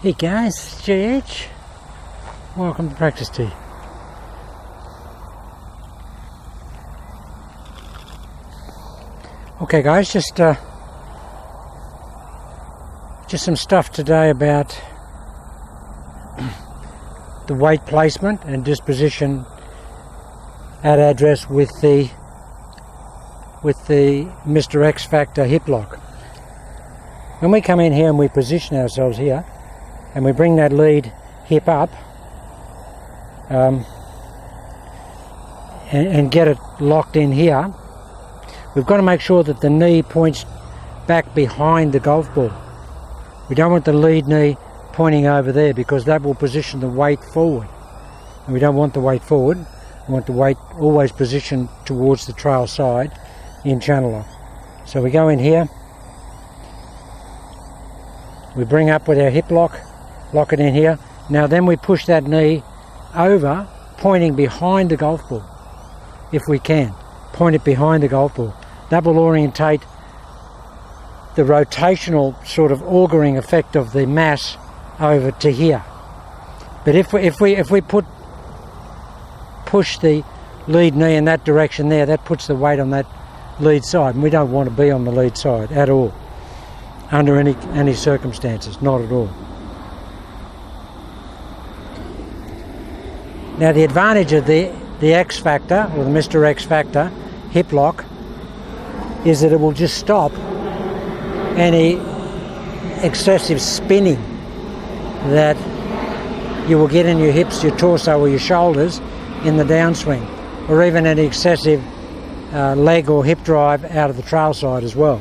Hey guys, it's JH. Welcome to Practice Tee. Okay guys, just some stuff today about the weight placement and disposition at address with the Mr. X Factor hip lock. When we come in here and we position ourselves here and we bring that lead hip up and get it locked in here, we've got to make sure that the knee points back behind the golf ball. We don't want the lead knee pointing over there because that will position the weight forward. And we don't want the weight forward. We want the weight always positioned towards the trail side in channel lock. So we go in here, we bring up with our hip lock, lock it in here. Now then we push that knee over, pointing behind the golf ball, if we can. Point it behind the golf ball. That will orientate the rotational sort of auguring effect of the mass over to here. But if we push the lead knee in that direction there, that puts the weight on that lead side, and we don't want to be on the lead side at all, under any circumstances, not at all. Now the advantage of the X Factor, or the Mr. X Factor hip lock, is that it will just stop any excessive spinning that you will get in your hips, your torso or your shoulders in the downswing, or even any excessive leg or hip drive out of the trail side as well.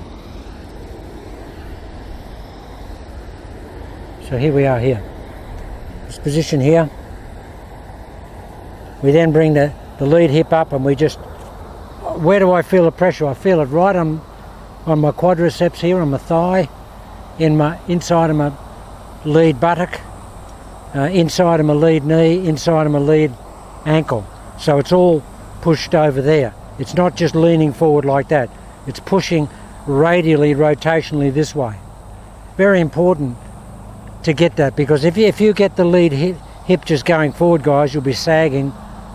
So here we are here. This position here. We then bring the lead hip up and we just, where do I feel the pressure? I feel it right on my quadriceps here, on my thigh, inside of my lead buttock, inside of my lead knee, inside of my lead ankle. So it's all pushed over there. It's not just leaning forward like that. It's pushing radially, rotationally this way. Very important to get that, because if you get the lead hip just going forward, guys, you'll be sagging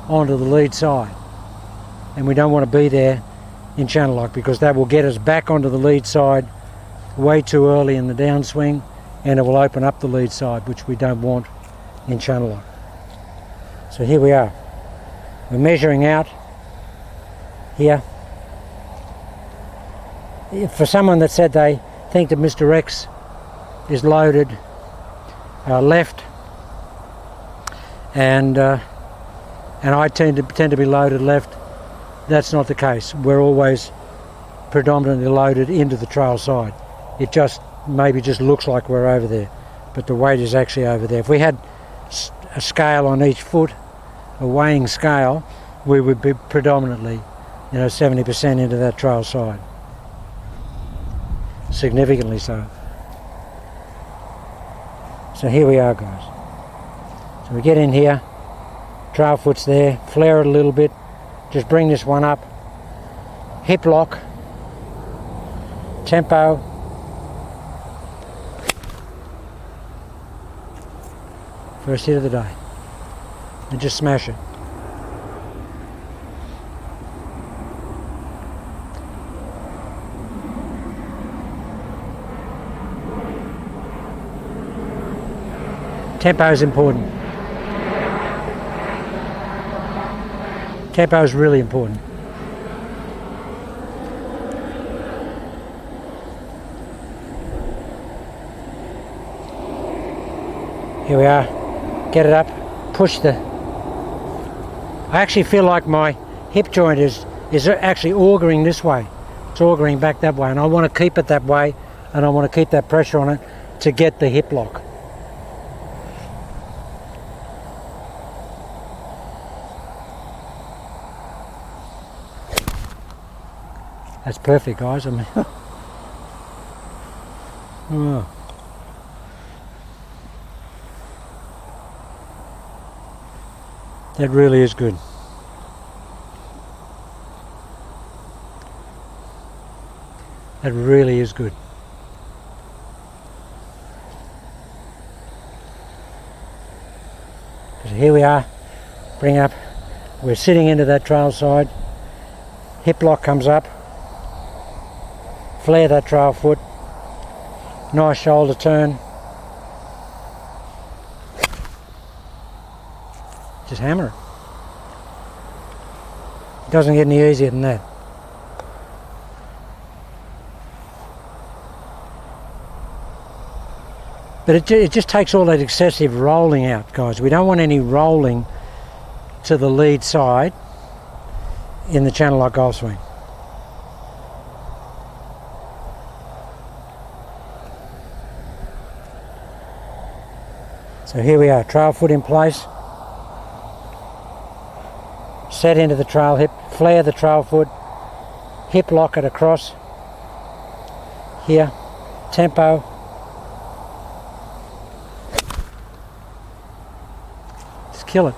onto the lead side. And we don't want to be there in channel lock, because that will get us back onto the lead side way too early in the downswing, and it will open up the lead side, which we don't want in channel lock. So here we are. We're measuring out here. For someone that said they think that Mr. X is loaded left, and I tend to be loaded left, that's not the case. We're always predominantly loaded into the trail side. It just maybe just looks like we're over there, but the weight is actually over there. If we had a scale on each foot, a weighing scale, we would be predominantly, 70% into that trail side. Significantly so. So here we are, guys. So we get in here, trail foot's there, flare it a little bit, just bring this one up, hip lock, tempo, first hit of the day, and just smash it. Tempo is important. Tempo is really important. Here we are. Get it up. Push the... I actually feel like my hip joint is actually auguring this way. It's auguring back that way, and I want to keep it that way, and I want to keep that pressure on it to get the hip lock. That's perfect, guys. I mean, oh. That really is good. That really is good. So here we are, bring up, we're sitting into that trail side, hip lock comes up, flare that trail foot, nice shoulder turn, just hammer it. It doesn't get any easier than that. But it just takes all that excessive rolling out, guys. We don't want any rolling to the lead side in the channel lock golf swing. So here we are, trail foot in place. Set into the trail hip, flare the trail foot, hip lock it across. Here, tempo. Just kill it.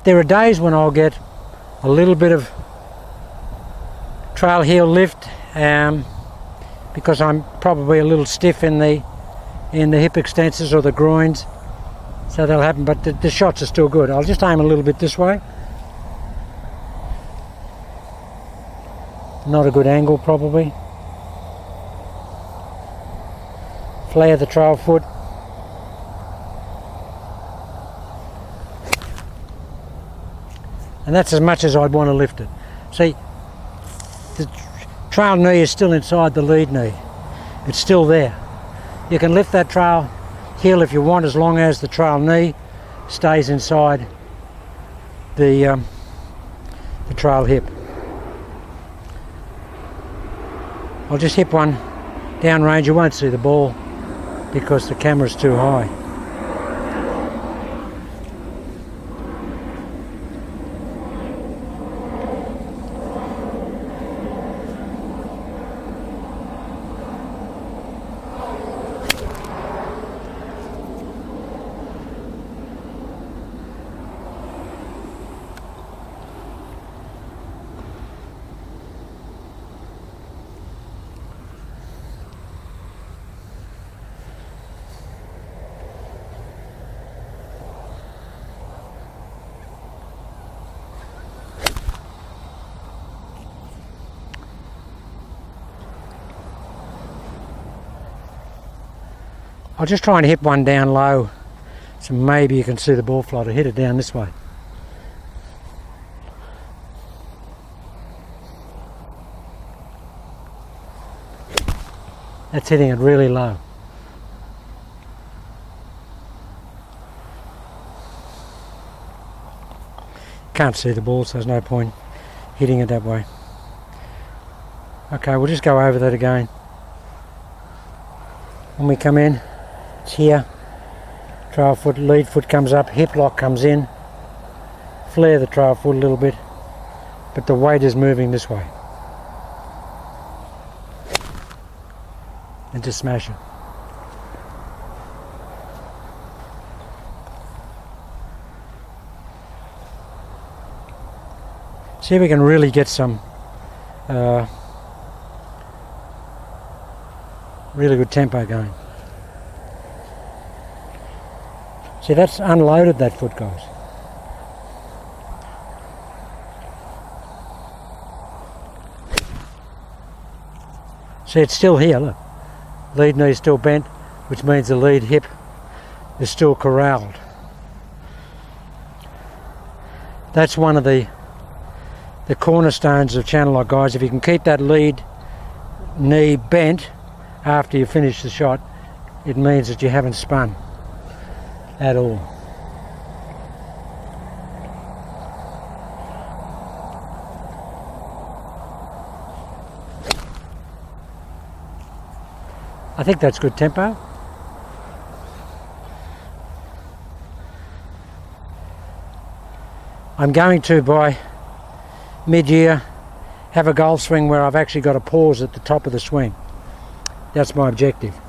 There are days when I'll get a little bit of trail heel lift because I'm probably a little stiff in the hip extensors or the groins, so that'll happen, but the shots are still good. I'll just aim a little bit this way. Not a good angle probably. Flare the trail foot. And that's as much as I'd want to lift it. See, the trail knee is still inside the lead knee. It's still there. You can lift that trail heel if you want, as long as the trail knee stays inside the trail hip. I'll just hip one downrange. You won't see the ball because the camera's too high. I'll just try and hit one down low, so maybe you can see the ball flight. I'll hit it down this way. That's hitting it really low. Can't see the ball, so there's no point hitting it that way. Okay, we'll just go over that again. When we come in, it's here, trail foot, lead foot comes up, hip lock comes in, flare the trail foot a little bit, but the weight is moving this way. And just smash it. See if we can really get some really good tempo going. See, that's unloaded, that foot, guys. See, it's still here, look. Lead knee still bent, which means the lead hip is still corralled. That's one of the cornerstones of channel lock, guys. If you can keep that lead knee bent after you finish the shot, it means that you haven't spun at all. I think that's good tempo. I'm going to, by mid-year, have a golf swing where I've actually got a pause at the top of the swing. That's my objective.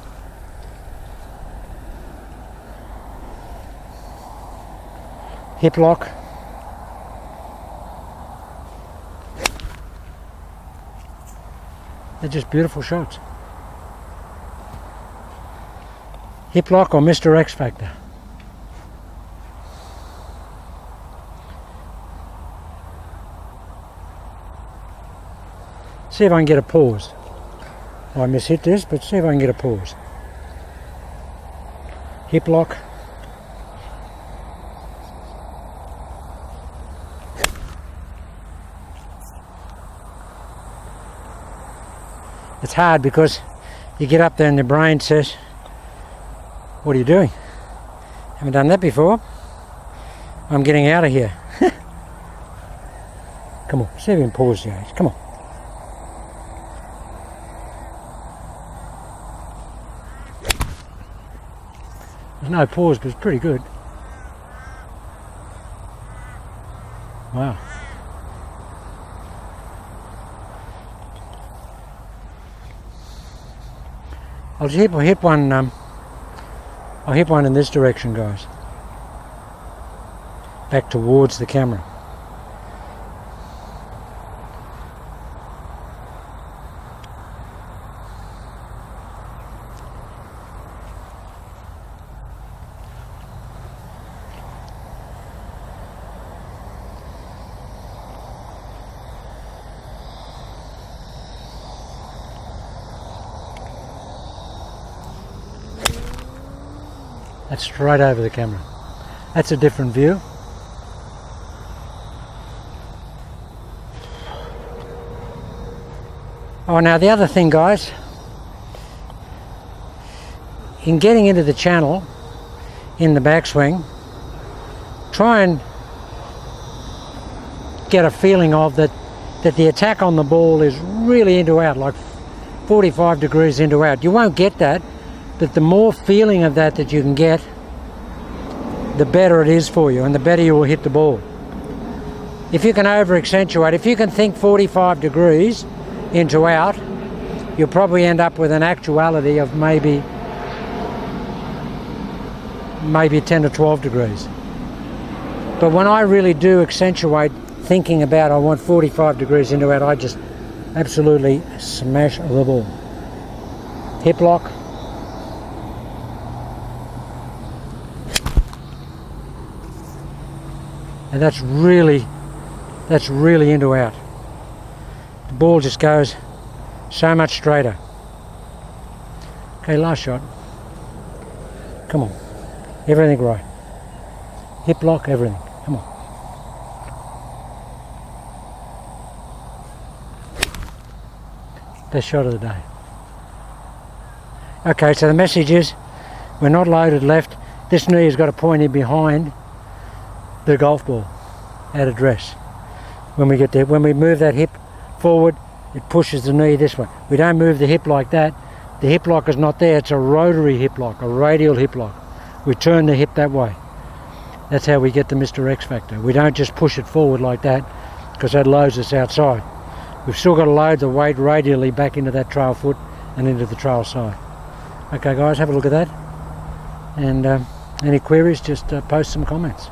Hip lock. They're just beautiful shots. Hip lock or Mr. X Factor? See if I can get a pause. I mishit this, but see if I can get a pause. Hip lock. It's hard because you get up there and your brain says, what are you doing? Haven't done that before. I'm getting out of here. Come on, see if you can pause the age. Come on. There's no pause, but it's pretty good. Wow. I'll hit one. I'll hit one in this direction, guys. Back towards the camera. That's straight over the camera. That's a different view. Oh, now the other thing, guys, in getting into the channel in the backswing, try and get a feeling of that the attack on the ball is really into out, like 45 degrees into out. You won't get that, but the more feeling of that you can get, the better it is for you and the better you will hit the ball. If you can over accentuate, if you can think 45 degrees into out, you'll probably end up with an actuality of maybe 10 to 12 degrees. But when I really do accentuate thinking about I want 45 degrees into out, I just absolutely smash the ball. Hip lock. And that's really into out. The ball just goes so much straighter. Okay, last shot. Come on. Everything right. Hip lock, everything. Come on. Best shot of the day. Okay, so the message is we're not loaded left. This knee has got to point in behind the golf ball at address. When we get there, when we move that hip forward, it pushes the knee this way. We don't move the hip like that. The hip lock is not there. It's a rotary hip lock, a radial hip lock. We turn the hip that way. That's how we get the Mr. X Factor. We don't just push it forward like that because that loads us outside. We've still got to load the weight radially back into that trail foot and into the trail side. Okay guys, have a look at that. And any queries, just post some comments.